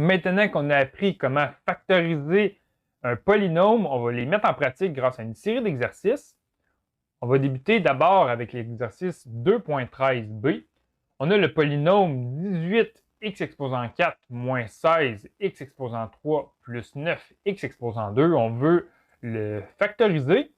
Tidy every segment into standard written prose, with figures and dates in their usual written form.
Maintenant qu'on a appris comment factoriser un polynôme, on va les mettre en pratique grâce à une série d'exercices. On va débuter d'abord avec l'exercice 2.13b. On a le polynôme 18x exposant 4 moins 16x exposant 3 plus 9x exposant 2. On veut le factoriser.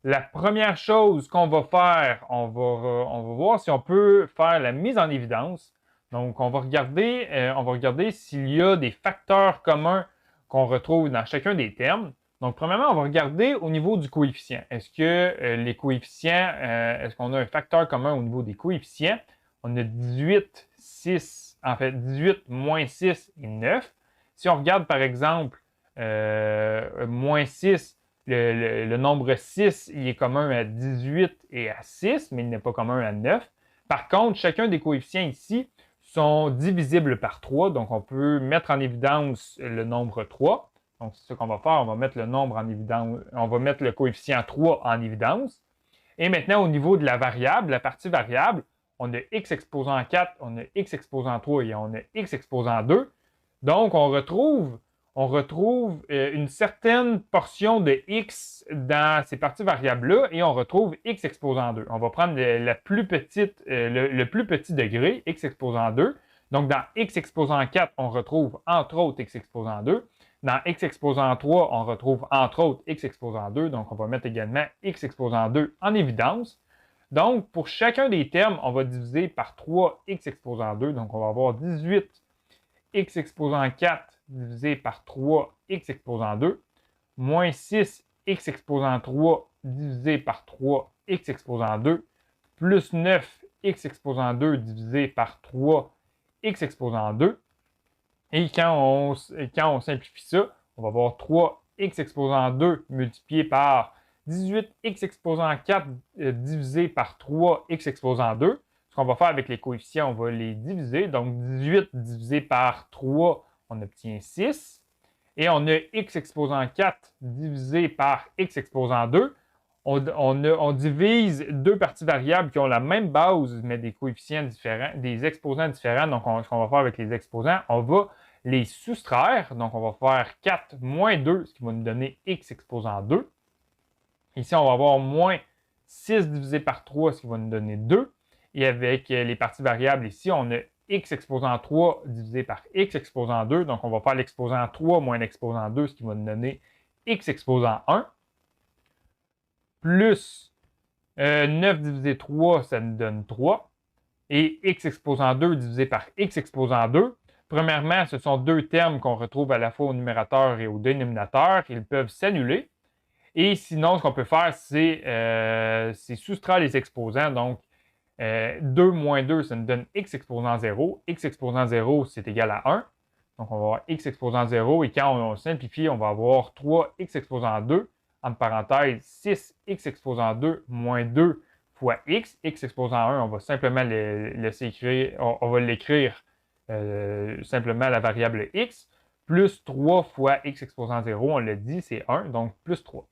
La première chose qu'on va faire, on va voir si on peut faire la mise en évidence. Donc, on va regarder s'il y a des facteurs communs qu'on retrouve dans chacun des termes. Donc, premièrement, on va regarder au niveau du coefficient. Est-ce que les coefficients, est-ce qu'on a un facteur commun au niveau des coefficients? On a 18, 6, en fait 18, moins 6 et 9. Si on regarde par exemple moins 6, le nombre 6, il est commun à 18 et à 6, mais il n'est pas commun à 9. Par contre, chacun des coefficients ici sont divisibles par 3, donc on peut mettre en évidence le nombre 3. Donc, c'est ce qu'on va faire, on va mettre le nombre en évidence, on va mettre le coefficient 3 en évidence. Et maintenant, au niveau de la variable, la partie variable, on a x exposant 4, on a x exposant 3 et on a x exposant 2. Donc, on retrouve une certaine portion de x dans ces parties variables-là et on retrouve x exposant 2. On va prendre le plus petit degré, x exposant 2. Donc, dans x exposant 4, on retrouve entre autres x exposant 2. Dans x exposant 3, on retrouve entre autres x exposant 2. Donc, on va mettre également x exposant 2 en évidence. Donc, pour chacun des termes, on va diviser par 3x exposant 2. Donc, on va avoir 18 x exposant 4 divisé par 3x exposant 2, moins 6 x exposant 3 divisé par 3x exposant 2, plus 9 x exposant 2 divisé par 3x exposant 2. Et quand on simplifie ça, on va avoir 3x exposant 2 multiplié par 18x exposant 4 divisé par 3x exposant 2. Ce qu'on va faire avec les coefficients, on va les diviser. Donc, 18 divisé par 3, on obtient 6. Et on a x exposant 4 divisé par x exposant 2. On divise deux parties variables qui ont la même base, mais des coefficients différents, des exposants différents. Donc, ce qu'on va faire avec les exposants, on va les soustraire. Donc, on va faire 4 moins 2, ce qui va nous donner x exposant 2. Ici, on va avoir moins 6 divisé par 3, ce qui va nous donner 2. Et avec les parties variables ici, on a x exposant 3 divisé par x exposant 2. Donc, on va faire l'exposant 3 moins l'exposant 2, ce qui va nous donner x exposant 1. Plus 9 divisé 3, ça nous donne 3. Et x exposant 2 divisé par x exposant 2. Premièrement, ce sont deux termes qu'on retrouve à la fois au numérateur et au dénominateur. Ils peuvent s'annuler. Et sinon, ce qu'on peut faire, c'est soustraire les exposants. Donc, 2 moins 2, ça nous donne x exposant 0. X exposant 0, c'est égal à 1. Donc, on va avoir x exposant 0. Et quand on simplifie, on va avoir 3x exposant 2. Entre parenthèses, 6x exposant 2 moins 2 fois x. X exposant 1, on va simplement laisser écrire, on va l'écrire simplement la variable x. Plus 3 fois x exposant 0, on l'a dit, c'est 1. Donc, plus 3.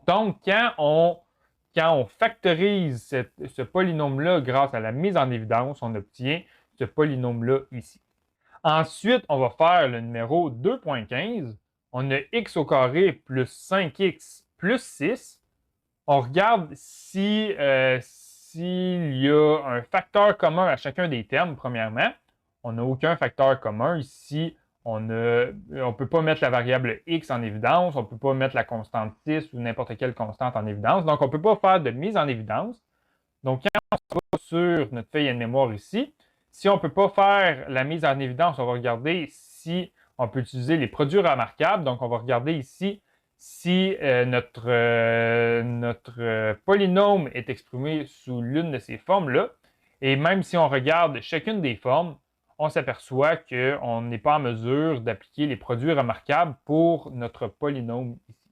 Donc, quand on factorise ce polynôme-là grâce à la mise en évidence, on obtient ce polynôme-là ici. Ensuite, on va faire le numéro 2.15. On a x au carré plus 5x plus 6. On regarde s'il y a un facteur commun à chacun des termes, premièrement. On n'a aucun facteur commun. Ici, on ne peut pas mettre la variable x en évidence, on ne peut pas mettre la constante 6 ou n'importe quelle constante en évidence. Donc, on ne peut pas faire de mise en évidence. Donc, quand on va sur notre feuille de mémoire ici, si on ne peut pas faire la mise en évidence, on va regarder si on peut utiliser les produits remarquables. Donc, on va regarder ici si notre polynôme est exprimé sous l'une de ces formes-là. Et même si on regarde chacune des formes, on s'aperçoit qu'on n'est pas en mesure d'appliquer les produits remarquables pour notre polynôme ici.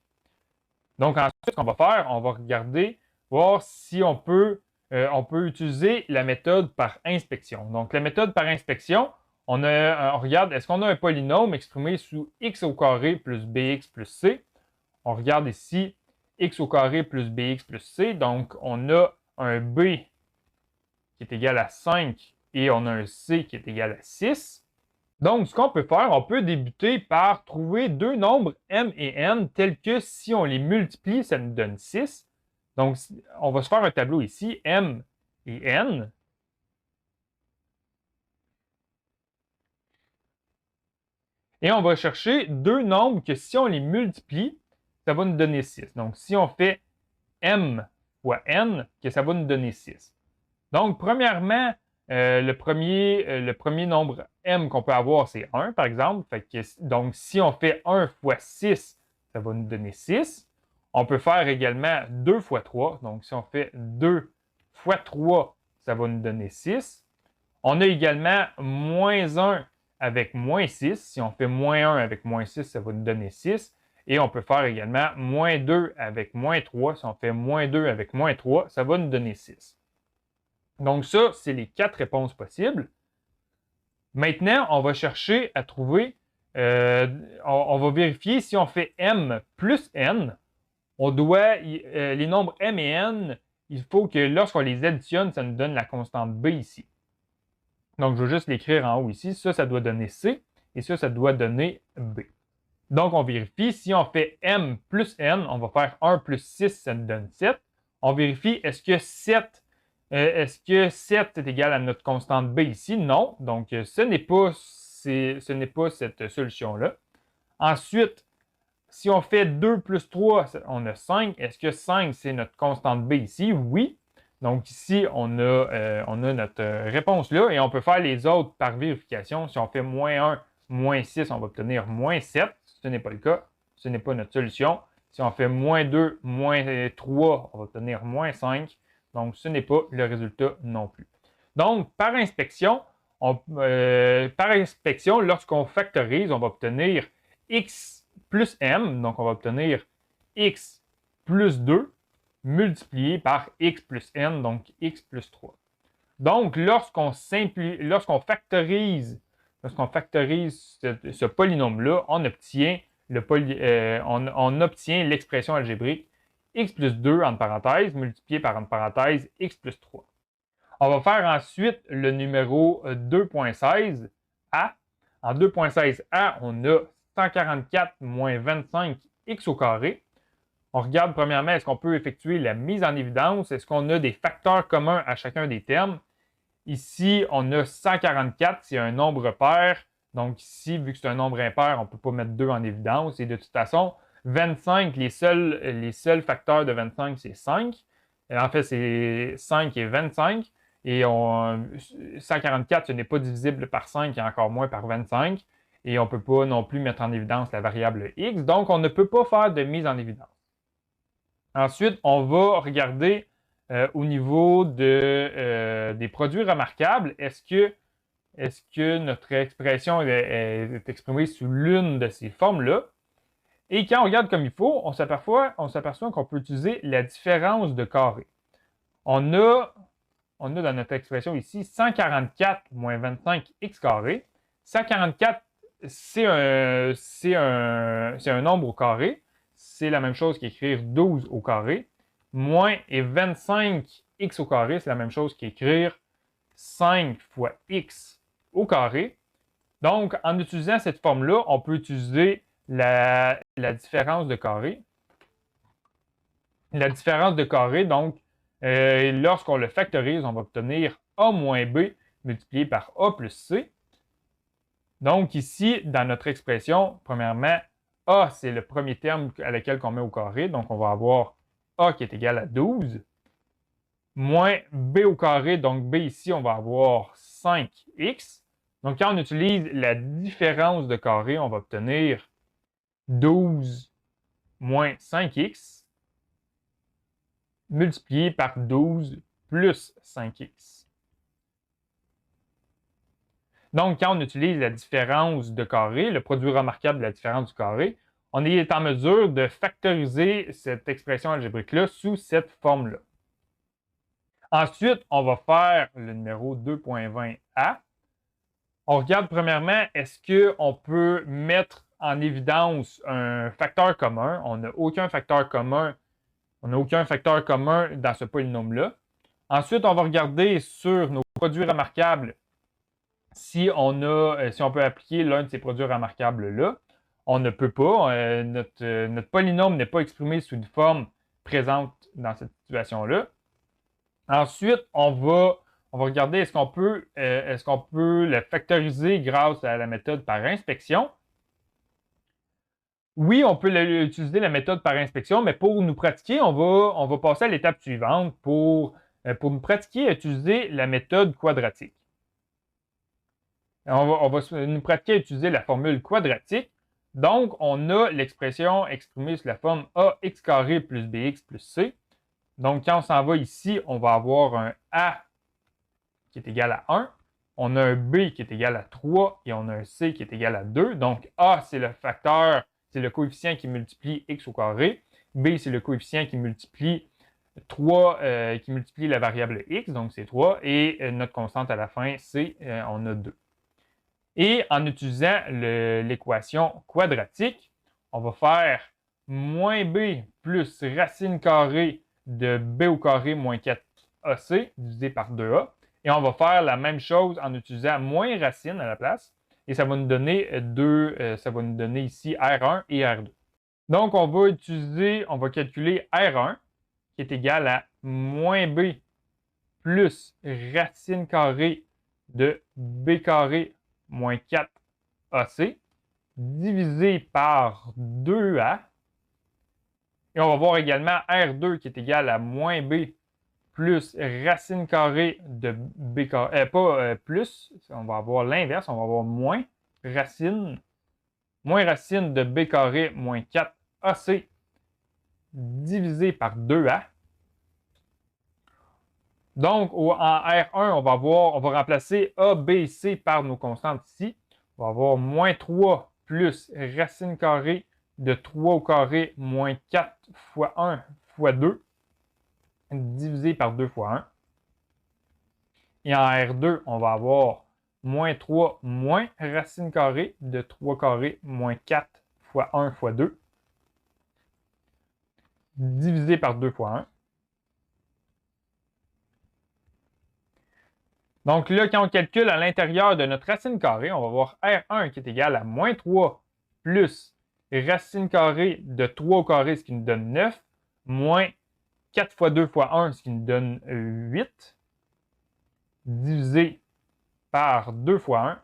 Donc, ensuite, ce qu'on va faire, on va regarder, voir si on peut utiliser la méthode par inspection. Donc, la méthode par inspection, on regarde, est-ce qu'on a un polynôme exprimé sous x au carré plus bx plus c? On regarde ici x au carré plus bx plus c. Donc, on a un b qui est égal à 5 et on a un c qui est égal à 6. Donc, ce qu'on peut faire, on peut débuter par trouver deux nombres m et n tels que si on les multiplie, ça nous donne 6. Donc, on va se faire un tableau ici, m et n. Et on va chercher deux nombres que si on les multiplie, ça va nous donner 6. Donc, si on fait m fois n, que ça va nous donner 6. Donc, premièrement, le premier nombre m qu'on peut avoir, c'est 1, par exemple. Donc, si on fait 1 fois 6, ça va nous donner 6. On peut faire également 2 fois 3. Donc, si on fait 2 fois 3, ça va nous donner 6. On a également moins 1 avec moins 6. Si on fait moins 1 avec moins 6, ça va nous donner 6. Et on peut faire également moins 2 avec moins 3. Si on fait moins 2 avec moins 3, ça va nous donner 6. Donc ça, c'est les 4 réponses possibles. Maintenant, on va chercher à trouver, on va vérifier si on fait m plus n, on doit, les nombres m et n, il faut que lorsqu'on les additionne, ça nous donne la constante b ici. Donc, je vais juste l'écrire en haut ici. Ça doit donner c, et ça doit donner b. Donc, on vérifie. Si on fait m plus n, on va faire 1 plus 6, ça nous donne 7. On vérifie, est-ce que 7 est égal à notre constante b ici? Non. Donc, ce n'est pas cette solution-là. Ensuite, si on fait 2 plus 3, on a 5. Est-ce que 5, c'est notre constante b ici? Oui. Donc ici, on a notre réponse là et on peut faire les autres par vérification. Si on fait moins 1, moins 6, on va obtenir moins 7. Ce n'est pas le cas. Ce n'est pas notre solution. Si on fait moins 2, moins 3, on va obtenir moins 5. Donc, ce n'est pas le résultat non plus. Donc, par inspection, lorsqu'on factorise, on va obtenir x plus m. Donc, on va obtenir x plus 2 multiplié par x plus n, donc x plus 3. Donc, lorsqu'on factorise ce polynôme-là, on obtient l'expression algébrique x plus 2 entre parenthèses multiplié par entre parenthèses x plus 3. On va faire ensuite le numéro 2.16a. En 2.16a, on a 144 moins 25x au carré. On regarde premièrement, est-ce qu'on peut effectuer la mise en évidence? Est-ce qu'on a des facteurs communs à chacun des termes? Ici, on a 144, c'est un nombre pair. Donc ici, vu que c'est un nombre impair, on ne peut pas mettre 2 en évidence. Et de toute façon, 25, les seuls facteurs de 25, c'est 5. En fait, c'est 5 et 25. Et 144, ce n'est pas divisible par 5 et encore moins par 25. Et on ne peut pas non plus mettre en évidence la variable x. Donc, on ne peut pas faire de mise en évidence. Ensuite, on va regarder au niveau des produits remarquables. Est-ce que notre expression est exprimée sous l'une de ces formes-là? Et quand on regarde comme il faut, on s'aperçoit qu'on peut utiliser la différence de carré. On a dans notre expression ici 144 moins 25x carré. 144, c'est un nombre au carré. C'est la même chose qu'écrire 12 au carré. Moins et 25x au carré, c'est la même chose qu'écrire 5 fois x au carré. Donc, en utilisant cette forme-là, on peut utiliser la différence de carré. La différence de carré, donc, lorsqu'on le factorise, on va obtenir a moins b multiplié par a plus c. Donc, ici, dans notre expression, premièrement, a, c'est le premier terme à lequel on met au carré. Donc, on va avoir a qui est égal à 12, moins b au carré. Donc, b ici, on va avoir 5x. Donc, quand on utilise la différence de carré, on va obtenir 12 moins 5x multiplié par 12 plus 5x. Donc, quand on utilise la différence de carré, le produit remarquable de la différence du carré, on est en mesure de factoriser cette expression algébrique-là sous cette forme-là. Ensuite, on va faire le numéro 2.20a. On regarde premièrement, est-ce qu'on peut mettre en évidence un facteur commun? On n'a aucun facteur commun. On n'a aucun facteur commun dans ce polynôme-là. Ensuite, on va regarder sur nos produits remarquables si on peut appliquer l'un de ces produits remarquables-là. On ne peut pas. Notre polynôme n'est pas exprimé sous une forme présente dans cette situation-là. Ensuite, on va regarder est-ce qu'on peut le factoriser grâce à la méthode par inspection. Oui, on peut utiliser la méthode par inspection, mais pour nous pratiquer, on va passer à l'étape suivante pour nous pratiquer à utiliser la méthode quadratique. On va nous pratiquer à utiliser la formule quadratique. Donc, on a l'expression exprimée sous la forme ax carré plus bx plus c. Donc, quand on s'en va ici, on va avoir un a qui est égal à 1. On a un b qui est égal à 3 et on a un c qui est égal à 2. Donc, a, c'est le facteur, c'est le coefficient qui multiplie x au carré. B, c'est le coefficient qui multiplie 3, qui multiplie la variable x, donc c'est 3. Et notre constante à la fin, c'est on a 2. Et en utilisant l'équation quadratique, on va faire moins b plus racine carrée de b au carré moins 4ac divisé par 2a. Et on va faire la même chose en utilisant moins racine à la place. Et ça va nous donner ça va nous donner ici R1 et R2. Donc, on va calculer R1 qui est égal à moins b plus racine carrée de b carré moins 4ac divisé par 2a. Et on va voir également R2 qui est égal à moins b plus racine carrée de b carré, plus, on va avoir l'inverse, on va avoir moins racine de b carré moins 4ac divisé par 2a. Donc, en R1, on va remplacer A, B, C par nos constantes ici. On va avoir moins 3 plus racine carrée de 3 au carré moins 4 fois 1 fois 2 divisé par 2 fois 1. Et en R2, on va avoir moins 3 moins racine carrée de 3 carré moins 4 fois 1 fois 2 divisé par 2 fois 1. Donc là, quand on calcule à l'intérieur de notre racine carrée, on va voir R1 qui est égal à moins 3 plus racine carrée de 3 au carré, ce qui nous donne 9, moins 4 fois 2 fois 1, ce qui nous donne 8, divisé par 2 fois 1.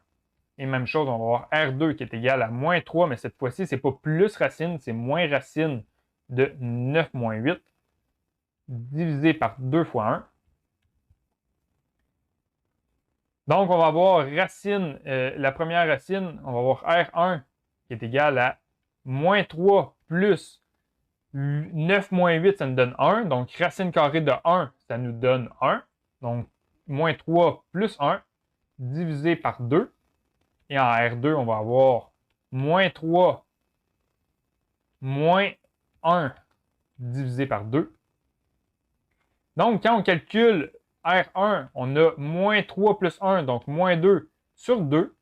Et même chose, on va avoir R2 qui est égal à moins 3, mais cette fois-ci, ce n'est pas plus racine, c'est moins racine de 9 moins 8, divisé par 2 fois 1. Donc, on va avoir la première racine, on va avoir R1 qui est égal à moins 3 plus 9 moins 8, ça nous donne 1. Donc, racine carrée de 1, ça nous donne 1. Donc, moins 3 plus 1 divisé par 2. Et en R2, on va avoir moins 3 moins 1 divisé par 2. Donc, quand on calcule R1, on a moins 3 plus 1, donc moins 2 sur 2.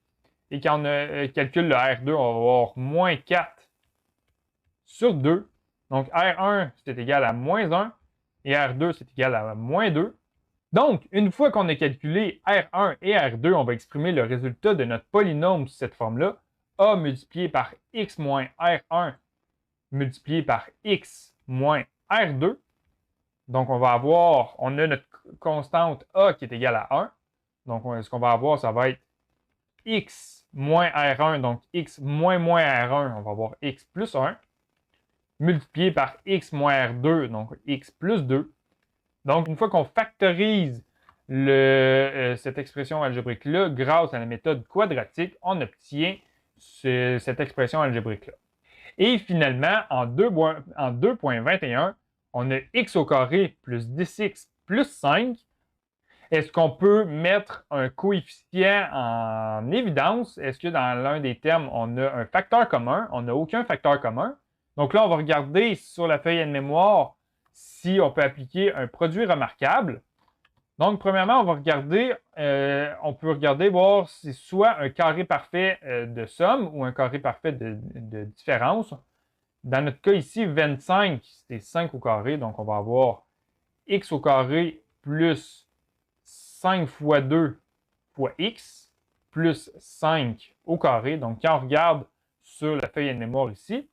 Et quand on calcule le R2, on va avoir moins 4 sur 2. Donc, R1, c'est égal à moins 1 et R2, c'est égal à moins 2. Donc, une fois qu'on a calculé R1 et R2, on va exprimer le résultat de notre polynôme sous cette forme-là. A multiplié par x moins R1 multiplié par x moins R2. Donc, on a notre constante A qui est égale à 1. Donc, ce qu'on va avoir, ça va être x moins R1, donc x moins R1, on va avoir x plus 1, multiplié par x moins R2, donc x plus 2. Donc, une fois qu'on factorise cette expression algébrique-là grâce à la méthode quadratique, on obtient cette expression algébrique-là. Et finalement, en 2.21, on a x au carré plus 10x plus 5. Est-ce qu'on peut mettre un coefficient en évidence? Est-ce que dans l'un des termes, on a un facteur commun? On n'a aucun facteur commun. Donc là, on va regarder sur la feuille de mémoire si on peut appliquer un produit remarquable. Donc, premièrement, on peut regarder voir si c'est soit un carré parfait de somme ou un carré parfait de différence. Dans notre cas ici, 25, c'est 5 au carré, donc on va avoir x au carré plus 5 fois 2 fois x. plus 5 au carré. Donc, quand on regarde sur la feuille de mémoire ici,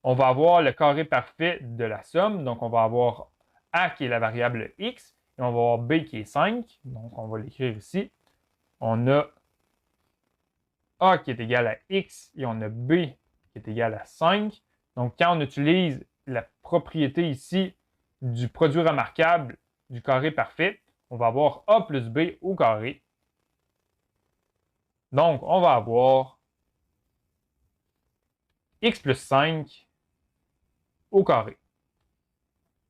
on va avoir le carré parfait de la somme. Donc, on va avoir A qui est la variable X et on va avoir B qui est 5. Donc, on va l'écrire ici. On a A qui est égal à X et on a B qui est égal à 5. Donc, quand on utilise la propriété ici du produit remarquable du carré parfait, on va avoir A plus B au carré. Donc, on va avoir X plus 5 au carré.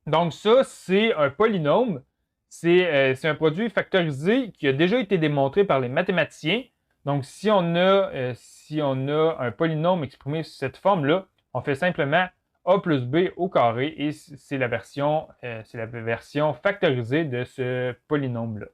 Donc, ça, c'est un polynôme. C'est un produit factorisé qui a déjà été démontré par les mathématiciens. Donc, si on a un polynôme exprimé sous cette forme-là, on fait simplement A plus B au carré et c'est la version factorisée de ce polynôme-là.